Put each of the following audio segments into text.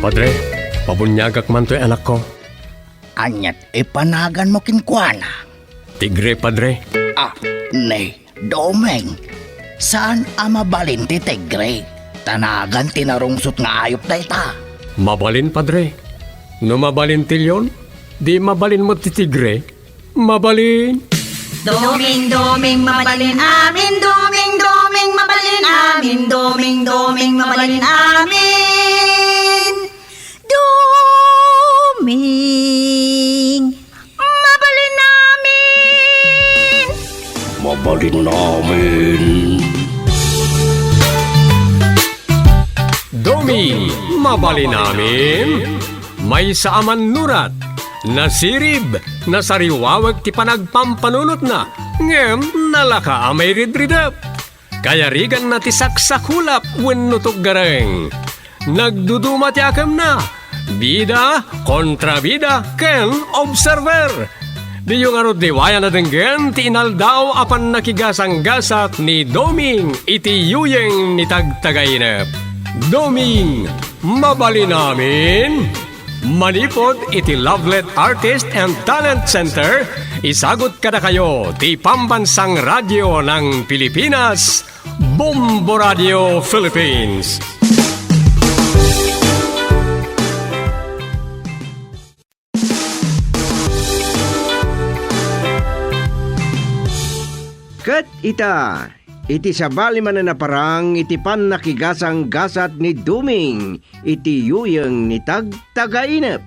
Padre, pabunyagak man to'y anak ko. Anyat ipanagan mo kinkwana. Tigre, Padre. Nay, Domeng. Saan mabalin ti Tigre? Tanagan tinarungsot nga ayop da ita. Mabalin, Padre. No mabalin tilyon, di mabalin mo ti Tigre. Mabalin. Doming, doming, mabalin amin. Doming, doming, mabalin amin. Doming, doming, mabalin amin. Doming, mabalin amin. Mabalin namin. Domi, mabalin namin. May saaman nurat. Nasirib, nasariwawag ti panagpampanunot na. Ngem, nalaka amay ridridap. Kaya rigan na ti saksakulap wenno gareng. Nagduduma ti akam na. Bida, kontrabida, ken observer. Di yung arod diwaya na denggen ti inaldaw apan nakigasang-gasat ni Doming iti yuyeng ni tagtagainep. Doming, mabalin namin. Manipod iti Lovelet Artist and Talent Center, isagot kada kayo ti Pambansang Radyo ng Pilipinas, Bombo Radio Philippines. Ket ita, iti sabali man na parang iti pan nakigasang gasat ni Duming, iti yuyeng ni tagtagainep.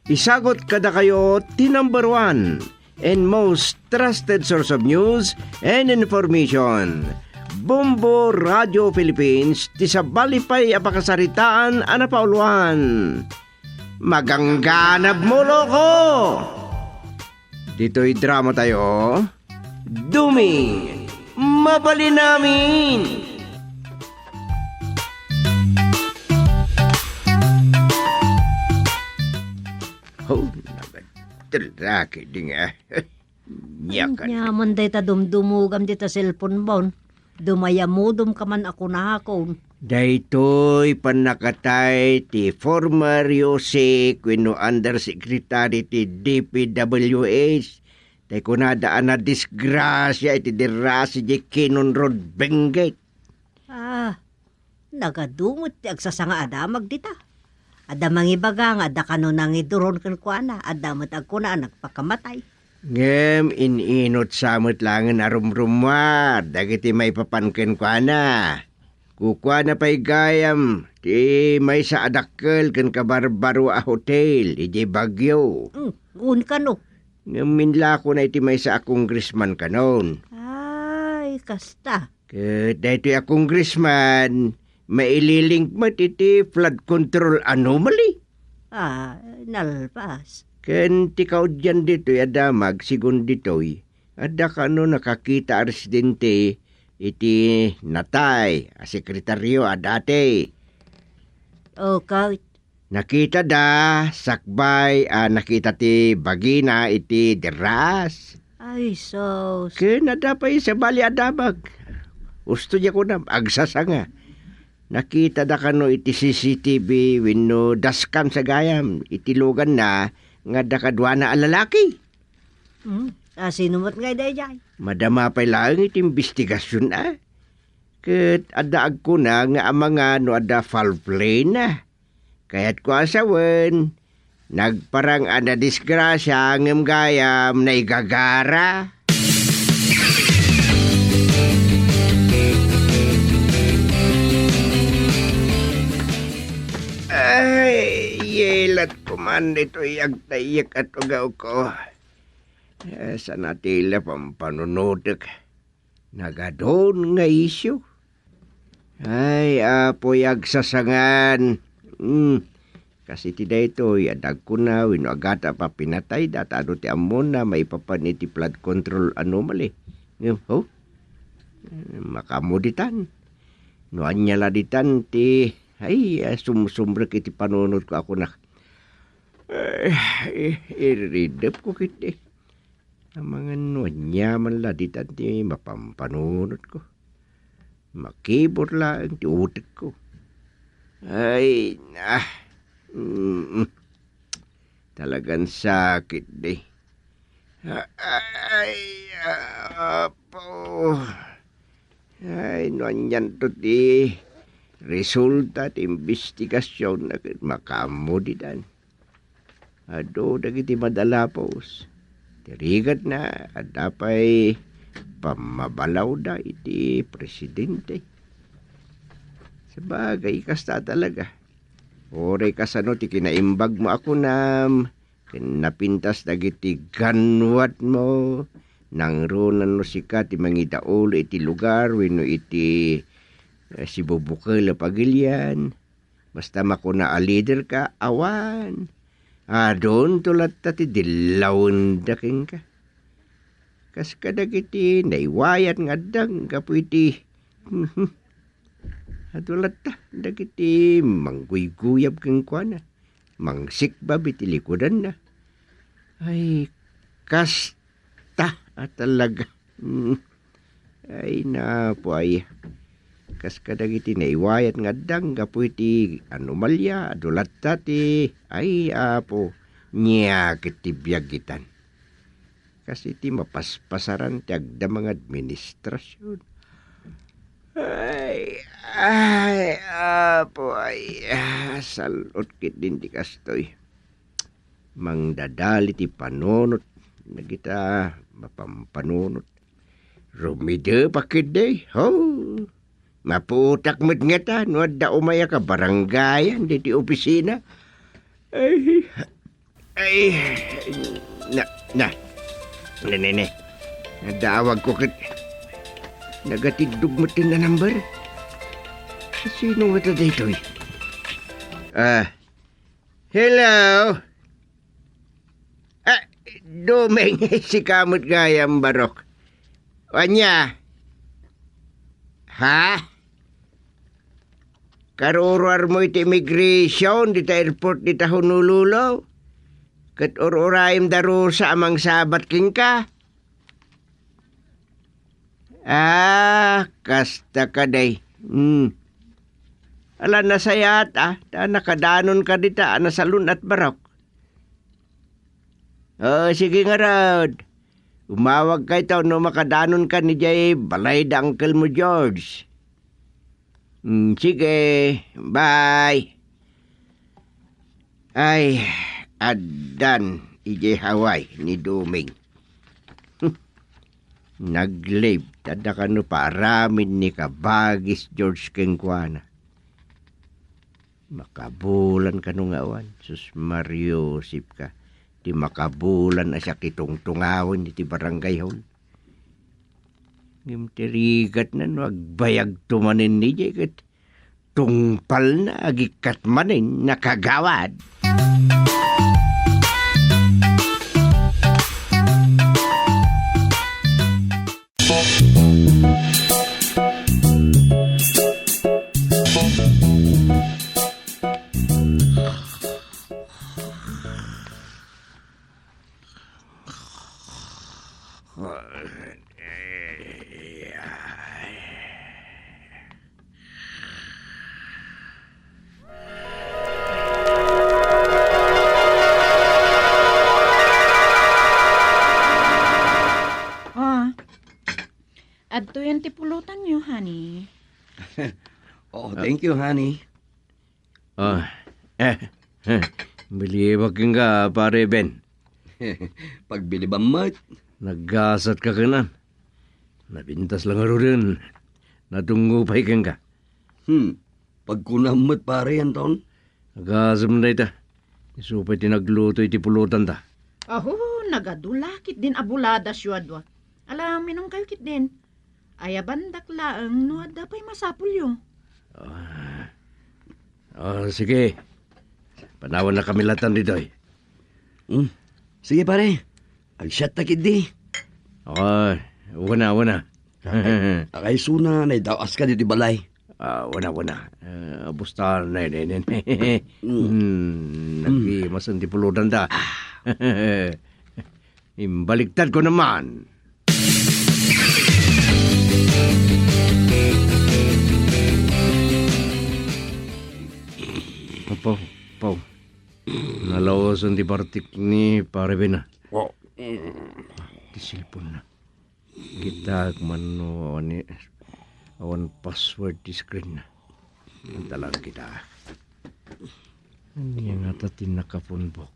Isagot kada kayo ti number 1 and most trusted source of news and information. Bombo Radio Philippines, ti sabali pa'y apakasaritaan anapauluhan. Magangganab mo loko! Dito'y drama tayo. Duming, mabalin namin. Oh, nagatraki din ah. Nyakan. Nyaman day ta dumdumugam di ta cellphone bon. Dumayamudum ka man ako na hakon. Daytoy panakatay ti former Yosek wenno undersecretary ti DPWH. Tay kunadaan na disgrasya iti dirasi di Kinon Road Benguet. Nagadumot ti agsasanga adamag dita. Adamang ibaga nga ada kano nang iduron kan kuana. Adamat agkuna nagpakamatay. Ngem ininot samot langan arumrumwa. Dagiti may papanken kuana. Kukwana pa'y gayam. Ti may sa adakkel kan kabarbaro a hotel. Iti Bagyo. Un kano. Ngaminla ko na iti may sa congressman kanon. Ay, kasta. Dahito yung congressman, maililink mo iti flood control anomaly. Nalpas. Ken tikaw dyan dito adamag sigun dito'y. Ada ka no nakakita a residente iti natay, a sekretaryo adate. Kahit Nakita da, sakbay, nakita ti bagina iti deras. ay, sos. Ken adapay sa bali adamag. Gusto niya ko na, agsasanga. Nakita da kano iti CCTV wenno daskan sa gayam. Itilugan na nga da kadwa na alalaki. Sinumot nga day jay. Madama pa'y lang iti investigasyon Ket adaag ko na nga mga no ada foul play na. Kaya't ko asawen, nagparang ana disgrasya ngem gayam na igagara. Ay, yelat ko man ito iyagtayak at ugaw ko. Sa natila pampanunodek. Nagadon nga isyo. Ay, apoy agsasangan. Kasi tida ito, yadag ko na, wino agata pa pinatay, datado ti amon na may papaniti flood control anomaly. Makamuditan. No anyala ditan ti, ay, sumbrek iti panunod ko ako na. Iridap ko kiti. Ang mga nuanya man la ditan ti mapampanunod ko. Makibor lang ti utek ko. Ay, Talagang sakit di. Ay, apo. Ay, noanyan to di. Resulta ti investigasyon na makamo di dan. Ado, dagiti madalapos. Tirigat na, at dapay pamabalaw da iti presidente. Sabagay, kasta talaga. Oray kasano ti kinaimbag mo ako nam. Kinapintas dagiti ganwat mo. Nang runan no sika ti mangidaol iti lugar wenno iti si Bubukal Pagilian. Basta makuna a leader ka, awan. Doon tulat ti dilawon daking ka. Kas kadagiti naiwayat nga dang kapuiti. Adulat ta, dagiti mangguyguyab kang kuana. Mangsikbab iti likudan na. Ay, kasta at talaga. Ay, napo ay. Kas kadagiti naiwayat nga dang kapuiti anomalya, adulat ta ti. Ay, apo, nyakit ti biyagitan. Kasi ti mapaspasaran ti agdamang administrasyon. Ay, apo, salot kit din ti kastoy. Mangdadali ti panunot, nagita mapampanunot. Rumide pakid day, maputak mo't nga ta, no da umaya ka barangayan di ti opisina. Nene, nadawag ko kit. Nagatidog mo tin na number. Sino nga ito dito eh? Hello? Dumeng si kamot gayam barok. Wanya? Ha? Karuruar mo iti immigration dita airport dita Honolulu? Kat ururayim daro sa amang sabat king ka? Kasta ka day. Ala nasayat nakadanon ka dita, nasalun at barok. Sige nga rod. Umawag ka ito no makadanon ka ni Jay balay da Uncle mo George. Sige, bye. Ay, adan ije Hawaii ni Duming. Naglib, tada ka no paramin ni kabagis George Kengkwana. Makabulan ka nung awan, sus Mario sip ka. Di makabulan na siya kitong tungawin iti barangay hon. Ngimtirigat na no, agbayag tumanin ni Jekat. Tungpal na agikat manin nakagawad. Adto yan ti pulutan nyo, honey. Oh, thank you, honey. Bilibag ka pare Ben. Pagbili ba mat? Naggasat ka kanan. Napintas lang aro rin. Natungupay ka. Pagkunamot pare yan taon. Nagasam na ita. Isupay tinagluto iti pulutan ta. Aho, nagadulakit din abulada syudwa. Alam, minong kayo kit din. Ayabandak laang no adapay masapul yo. Sige. Panawan na kami latan dito eh. Sige pare. Agsyat na kidi. Wana. Akay suna na idawas ka dito balay. Wana. Busta na yun. Nagkimasan di pulutan ta. Imbaliktad ko naman. Pau. Halawasan di partik ni pare Ben. Oh, Di cellphone na. Kita mano ni awan password di screen na. Antalang kita. Ini yang ata tinakapunbok.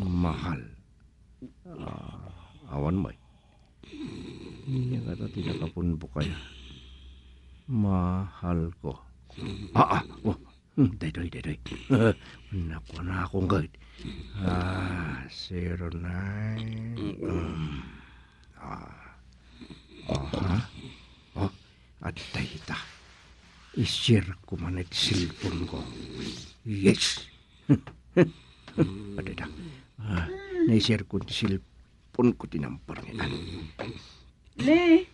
Mahal. Awan mo. Ini yang ata tinakapunbok kaya. Mahal ko. Oh. Day. Naku na akong guide. 09. At dayta. I-share ko man at cellphone ko. Yes. Adada. Na-share ko at cellphone ko tinampar niya. Le,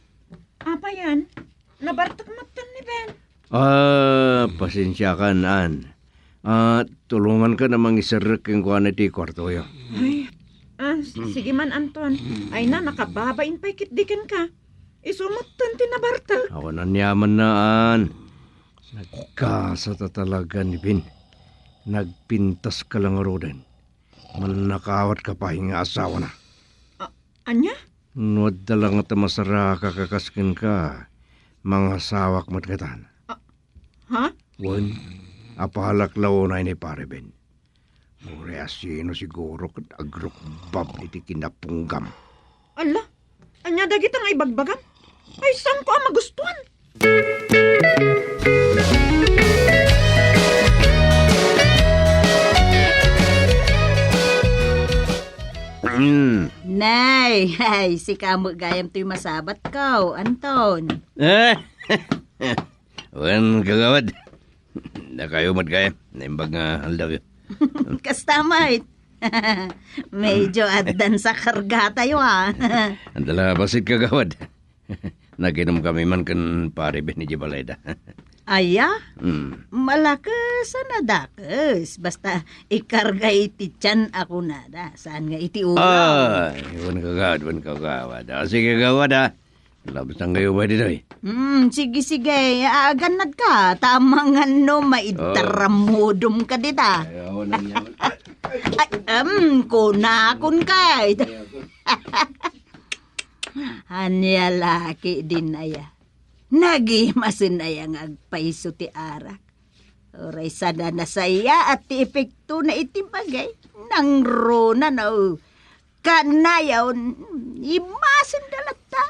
apa yan? Nabartak matan ni Ben. Pasensya ka, An. Tulungan ka namang isarek yung kuha na di kwarto yo. Sige man, Anton. Ay na, nakababain pa ikitdikin ka. Isumutan tinabartak. Ako na niyaman na, An. Nagkasata talaga ni Bin. Nagpintas ka lang roden. Manakawat ka pa yung asawa na. Anya? Nuwad na lang at masara kakakaskin ka. Mga sawak matkatan. Ha? Wan, apahalak lao na ni pare Ben. Mure asino siguro kat agrok bab iti kinapunggam. Ala, anya dagit ang ibagbagan? Ay, saan ko ang magustuhan? Nay, ay, si kamo gayam to'y masabat ko, Anton. Wan kagawad. Na kayo matgaya. Naimbag nga haldaw yun. Kastamay. Medyo addan sa karga tayo, ha. Andala basit kagawad. Naginom kami man kan pare Ben ni Jibalayda. Aya, malakas na dakas. Basta ikarga iti tiyan ako na da. Saan nga iti ulaw? Wan kagawad. Sige kagawad ha. Labas ang kayo ba dito eh? Sige. Ganad ka. Tamang ano, maitaramudom ka dita. Kunakon ka. Hanya laki din aya. Nagimasin ayang agpaiso ti arak. Oray sana na saya at ti epekto na itibagay. Nang rona na kanayaw imasin dalata.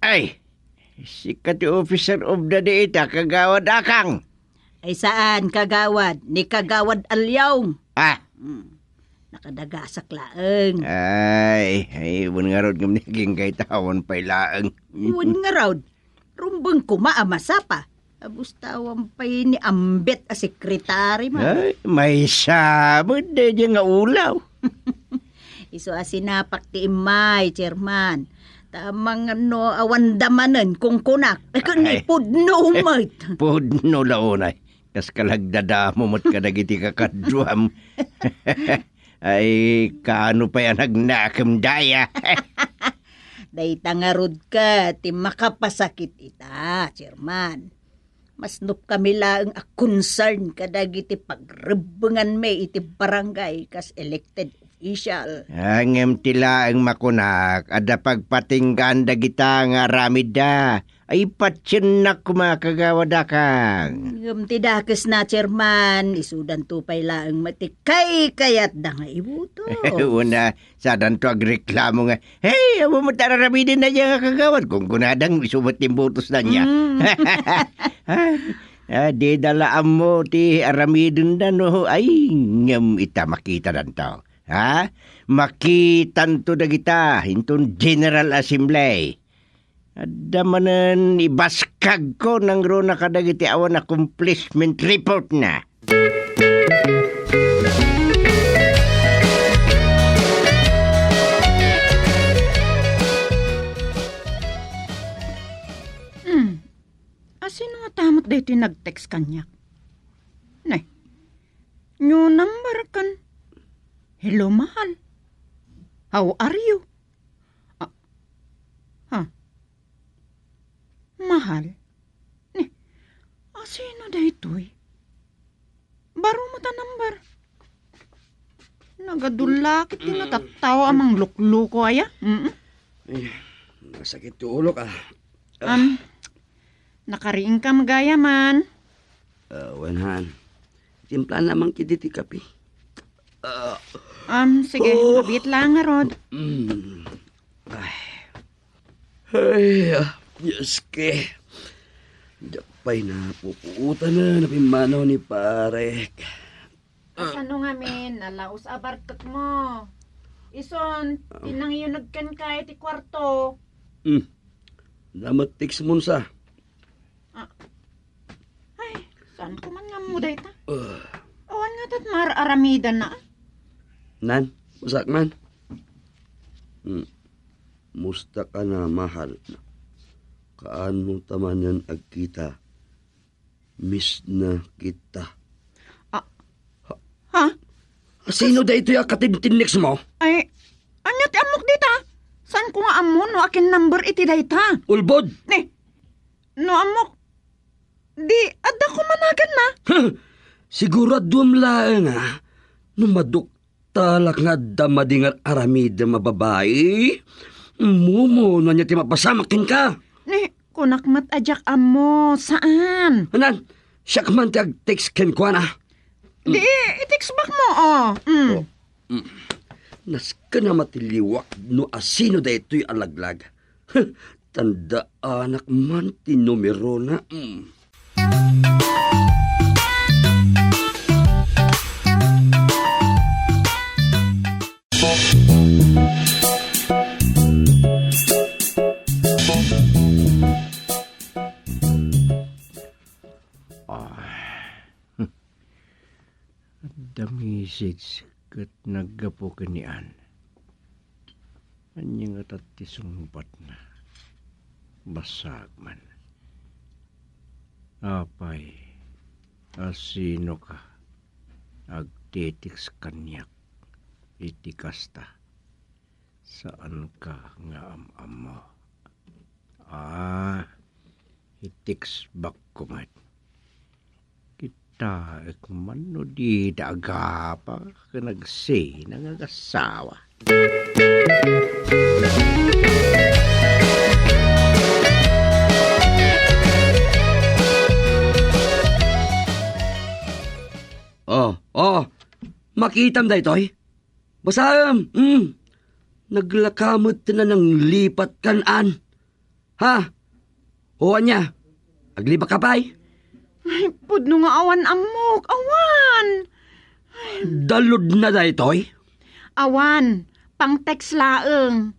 Ay, si kati officer of the day ita kagawad akang. Ay saan kagawad? Ni kagawad alyawng. Nakadagasak laeng. Ay, bun nga rod ng naging kay tawon pa'y laeng. Uwan nga raw. Rumbang kumaamasa pa. Abus tawang pa'y ni ambet a sekretary man. Ay, may sabod na dyan nga ulaw. Iso asinapak ti imay, chairman. Tamang ano, awan damanan kung kunak. Ay, kani pudno umay. Pudno launay. Kas kalagdada mo mo't kadagiti kakadruam. Ay, kaano pa yan nagnakam daya. Day tangarod ka, ti makapasakit ita, chairman. Mas nup kami lang a concern kadagiti pagrebengan me iti barangay kas elected official. Angem tila ang makunak, ada pagpatinggan dagita nga ramida. Ay patsin na kumakagawadakang. Ngam ti dakes na, chairman, isudan tupay lang matikay kayat da nga ibuto. Una, sadan to agreklamo nga, hey, amo mo tararamidin na niya nga kagawad. Kung kunadang isumat yung butos na niya. Di dalaan mo ti aramidin na no. Ay, ngam ita makita dan to. Ha? Makitan to dagita, intun General Assembly. Adamanan ibaskag ko ng rona kadagiti awan accomplishment report na. Sino nga tamot dito nag-text kanya? Nay, new number kan. Hello, mahal. How are you? Mahal? Ni, sino da ito'y? Baro mo ta number. Nagadulakit din natatawa amang lukluko aya. Ay, masakit yung ulo ka. Nakariing ka magaya man. Wanhan. Timpla naman kiditi kapi. Sige, abit lang nga, Rod. Ay, Diyos ke. Dapay na pupuutan na napimanaw ni Parek. Asano nga min, nalaos abartot mo. Ison, tinang yun nagkan ka iti kwarto. Damat tiks mo sa. Ay, saan ko man nga muday ta? Awan nga tat mar-aramida na. Nan, usak man. Musta ka na, mahal. Kaano taman yan agkita? Miss na kita. Ha? Sino da ito yung katintinix mo? Ay, anyat amok dita. Saan ko nga amo no akin number iti dayta? Ulbod! Ni, no amok. Di, adda ko managan na. Siguradum lang nga, numaduktalak nga damadingar aramida mababae. Mumo, no niya ti mapasamakin ka. Ni, kunakmat ajak amo. Saan? Anan, siya ka man ti ag-text ken kwa na. Di, i-text back mo, Nas ka na matiliwak no asino da ito'y alaglag. Tanda anak man ti numero na. The message kat naggapo kanian. Anyang at tisungbat na. Basag man. Apay, asino ka? Agtitiks kanyak. Itikasta. Saan ka nga am mo? Itiks bak kumat. Kita man no di daga pa ka nagsay nangasawa. Makitam da ito'y. Basam, naglakamot na ng lipat kanan. Ha? Huwan niya, agliba ka pa'y? Ay, pudno nga awan amok. Awan! Dalod na da ito'y. Awan, pang text laeng.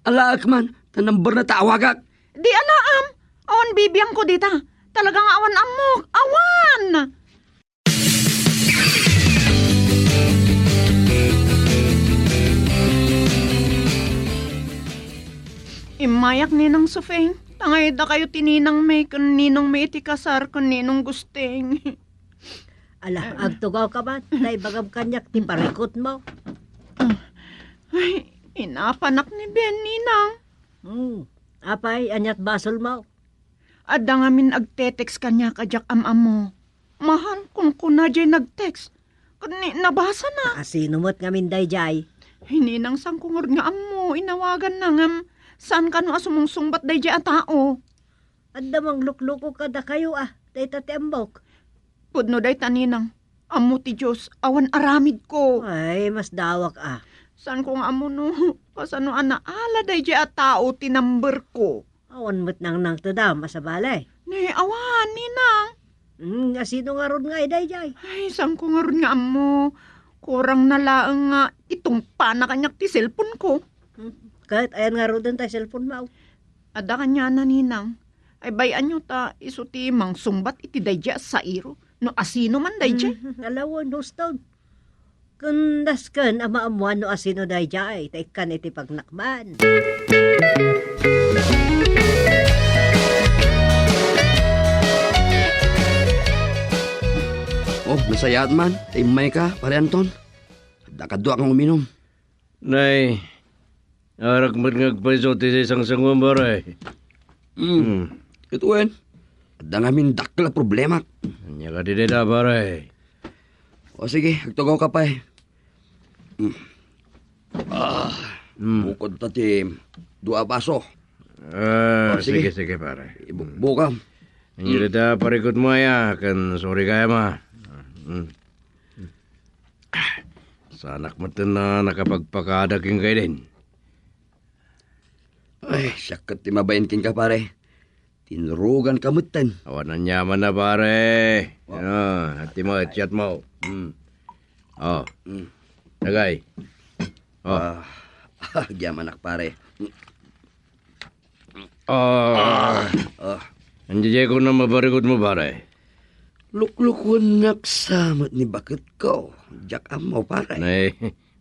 Alaak man, tanambar na tawagak. Di alaam. Awan bibiyang ko dita. Talagang awan amok. Awan! Imayak ninang Sofeng. Tangay da kayo tininang may kaninong may itikasar kaninong gusteng. Ala, agtugaw ka ba? Tay bagam kanyak ti parikot mo. Ay, inapanak ni Ben, ninang. Apay, anyat basol mo. Adda nga min agte-text kanya kajak am-am mo. Mahal, kung kuna jay nag-text. Kani, nabasa na. Asino mo't ngamin dayjay. Hininang sangkungor nga am mo, inawagan na ngam. Saan ka no asumungsungbat dayjay a tao? Adda mang lukluko kada kayo day tati ambok. Pudno day taninang. Amo ti Diyos, awan aramid ko. Ay, mas dawak Saan ko nga amo no? Pasano ala dayjay a tao tinamber ko. Awan mo't nang tadam sa balay. Ni, awan, ninang. Asino nga ron nga dayjay. Ay, saan ko nga ron nga amo? Kurang nalaang nga itong panakanyak ti cellphone ko. Kahit ayan nga ron tayo cellphone mo. Ada kanya na ninang. Ay bayan nyo ta isuti mang sumbat iti dayja sa iro. No asino man dayja. Alawon, hostod. Kundas kan ama amuan no asino dayjay. Taikan iti pagnakman. Nasayat man. Imay ka, pare Anton. Dakadwa kang uminom. Nay, Arak magpaisulti sa isang sangwang pare. Ito yan. Ada ngamin dakla problema. Anya ka di dita pare. O sige, agtugaw ka pa eh. Bukod ta ti 2 baso. Sige, sige pare. Ibukbukam. Anya dita parikot mo ya, kan sorry kaya ma. Sanak mo na nakapagpakadaking kayo din. Ay, siyakat ti mabayantin ka pare. Tinurugan ka mutan. Awan ang yaman na pare. Hati mo, chat mo. Tagay. Gyaman ak pare. Andiyan ko na mabarikot mo pare. Luklukon naksamat ni bakit ko. Jak amaw pare. Nay,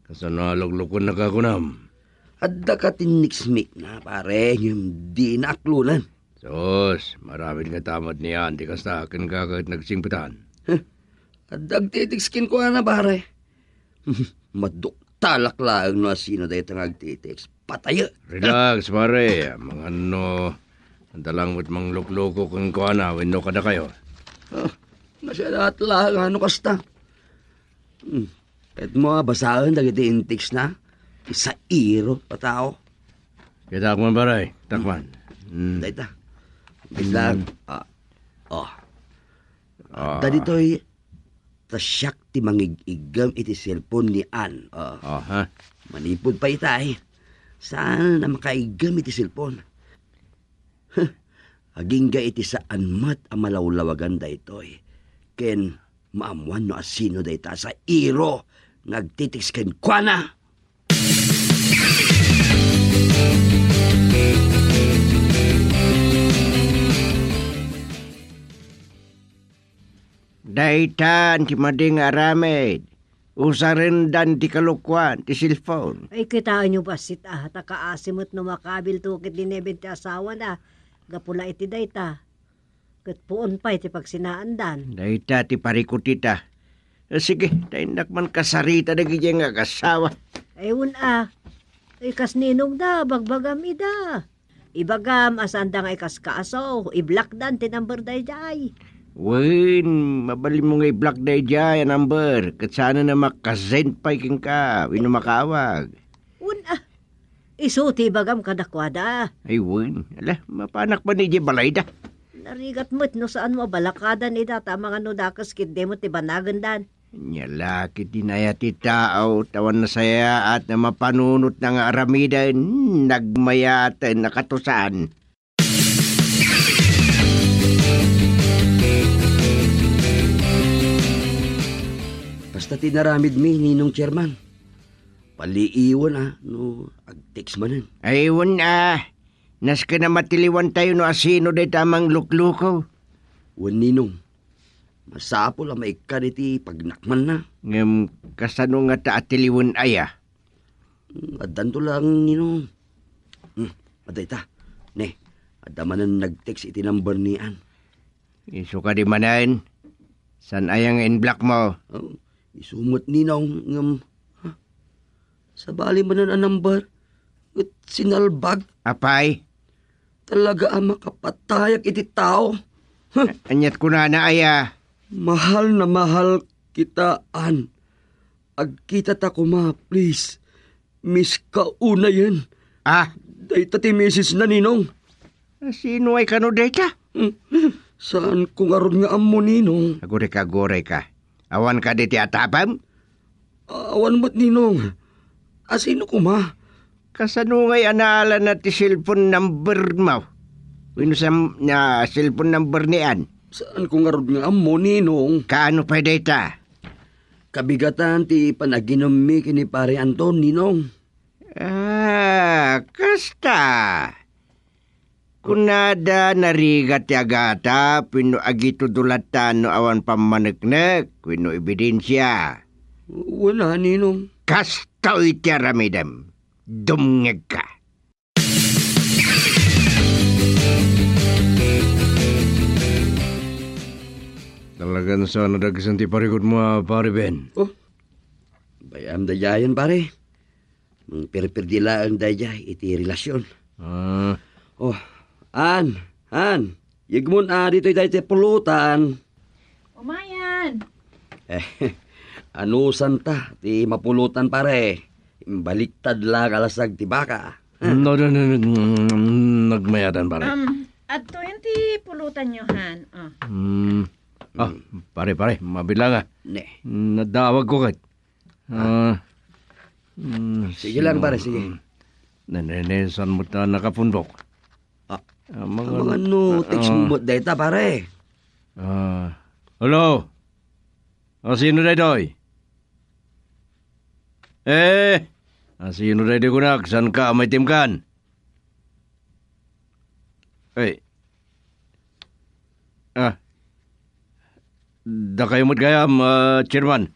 kasanalog-lukon na kakunam. Adda ka tiniksmik na pare. Yung di naklunan. Sos, maraming katamad niyan. Di ka sa akin kakait nagsimpitan. Addag titikskin ko na pare. Maduktalak lang no sino dahi tangag titiks. Pataya. Relax pare. Mga ang talang mo't mang lukloko kung kuha wino ka na kayo. Nasya lahat lang ano kasta. Kahit mo basahan dagiti intiks na. Isa iro patao. Kita akman pare. Takman. Dahil ta. Bilang. Dadito'y tasyak ti mangigigam iti cellphone ni Ann. Ha? Manipod pa itay. Saan na makaigam iti cellphone? Aging ga iti saan mat ang malawlawagan da ito'y. Ken maamuan no asino da ita sa iro. Nagtitiks ken kwa na. Daitan ti mading aramid. Usarin dan ti kalukwan ti cellphone. Ay, kitaan nyo ba sita, takaasimot no makabil tukit din eben ti asawa na, gapula iti dayta. Kat puon pa iti pagsinaan. Daita ti parikutita. Sige, dainak man kasarita na gijeng nga kasawa. Ayun ay kas ninong da, bagbagam ida. Ibagam, asanda nga ikas kaaso, i-block dan, tinamber day jay. Win, mabali mo nga i-block na dyan, number. Kat sana na makasend pa iking ka, wino makawag. Isuti bagam kadakwada. Ay, win, ala, mapanak pa ni Balayda. Narigat mo't no saan mo balakadan ida, tama nga no dakas kidde mo ti banagan dan. Nyalaki dinaya ti tao, tawan na saya at na mapanunot ng aramidan, nagmayatan nakatusan. Basta tinaramid mi, ninong chairman. Paliiwan no ag-text manan. Aywan nas ka na matiliwan tayo no asino day tamang lukluko. Wan ninong, masapol ang maikad iti pagnakman na. Ngam kasano nga ta atiliwan aya. Adan to lang ninong. Aday ta, ne, adamanan nag-text iti number ni Ann. Iso ka di manan, san ayang in-block mo? Isumot ninong ngam, sa bali manan ang number, at sinalbag, Apay, talaga ang makapatayak iti tao. anyat ko na aya. Mahal na mahal kita, Ann. Agkita ta ko ma, please. Miss ka una yan. Dayta ti misis na ninong. Sino ay kano dayta? Saan kung aron nga amo ninong? Agore ka. Awan ka di ti atapam? Awan mo't ninong. Asino ko ma? Kasano ngay anala na ti cellphone number mo? Wino sa na cellphone number ni Ann? Saan kung aron nga amo ninong? Kaano pa dayta? Kabigatan ti panaginom mi kini pare Anton ninong. Kasta. Kunada narigat ti agata, pino agito dulatan no awan pamaneknek, pino ebidensya. Wala ninong. Kasta iti aramidam. Dumngeg ka. Talagang sana dagsan ti parikot mo, pare Ben. Bayam dayayan pare. Pirpirdila ang daya iti relasyon. Ah, Oh, an, yagmon dito iti pulutan. Umayan. Anusan ta, ti mapulutan pare. Baliktad lang alasag ti baka. nagmayadan pare. At to yung ti pulutan nyo, Han. Pare, mabilang ah. Ne. Nadawag ko kat. Sige lang pare, sige. Nanenesan mo ta nakapundok. Mga no, text mo data pare. Hello? Sino daytoy? Sino daytoy kunak? San ka may timkan? Da kayo mo't gayam, chairman.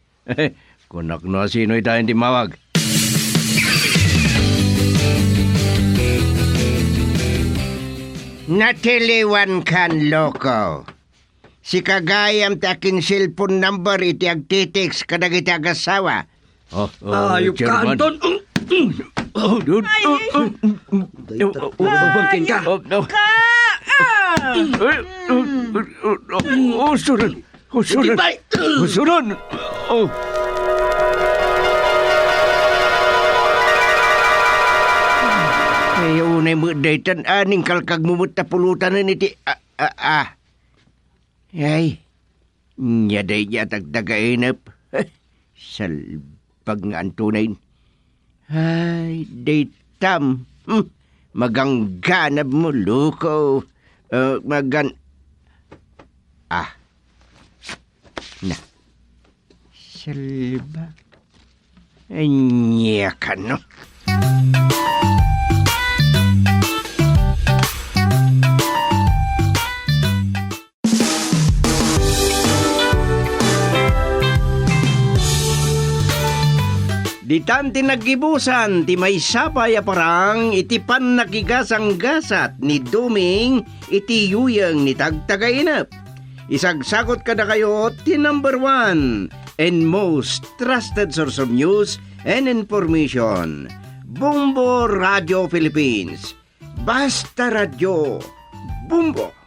Kunak na sino ita hindi mawag. Natiliwan kan loko. Si kagayam takin cellphone number iti agtitix kadag iti agasawa. Ayop ka, Anton. Dude. Bangkin ka. Usuran. Ayaw na mo daytan aning kalkag mumut na pulutan na niti. Ay, nyaday niya tagdagainap. Salpag nga ang tunay. Ay, daytam. Magangganab mo, loko. Na. Salba. Anya ka, no? Di tan tinagibusan, ti may sapay parang iti pan nakigasang gasat ni Duming iti yuyang ni tagtagainap. Isagsagot ka na kayo ti number 1 and most trusted source of news and information. Bumbo Radio Philippines. Basta Radio. Bumbo.